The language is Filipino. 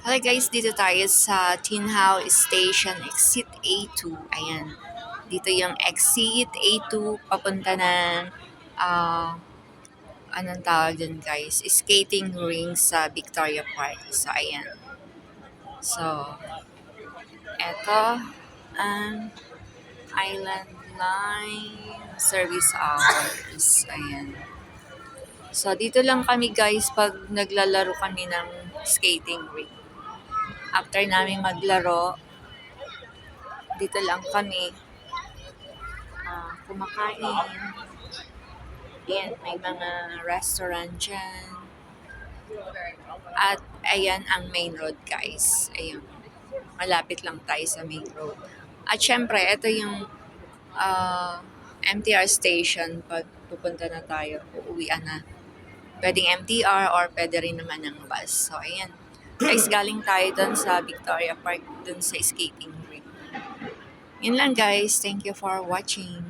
Hello guys, dito tayo sa Tinhao Station Exit A2. Ayan, dito yung Exit A2 papunta ng anong tawag dun guys? Skating ring sa Victoria Park. So ayan. So, eto ang Island Line Service Hours. Ayan. So, dito lang kami guys pag naglalaro kami ng skating ring. After namin maglaro, dito lang kami kumakain. Ayan, may mga restaurant dyan. At ayan ang main road guys. Ayan, malapit lang tayo sa main road. At syempre, ito yung MTR station pag pupunta na tayo, uuwian na. Pwedeng MTR or pwede rin naman ng bus. So, ayan. Guys, galing tayo dun sa Victoria Park, dun sa skating ring. Yun lang guys. Thank you for watching.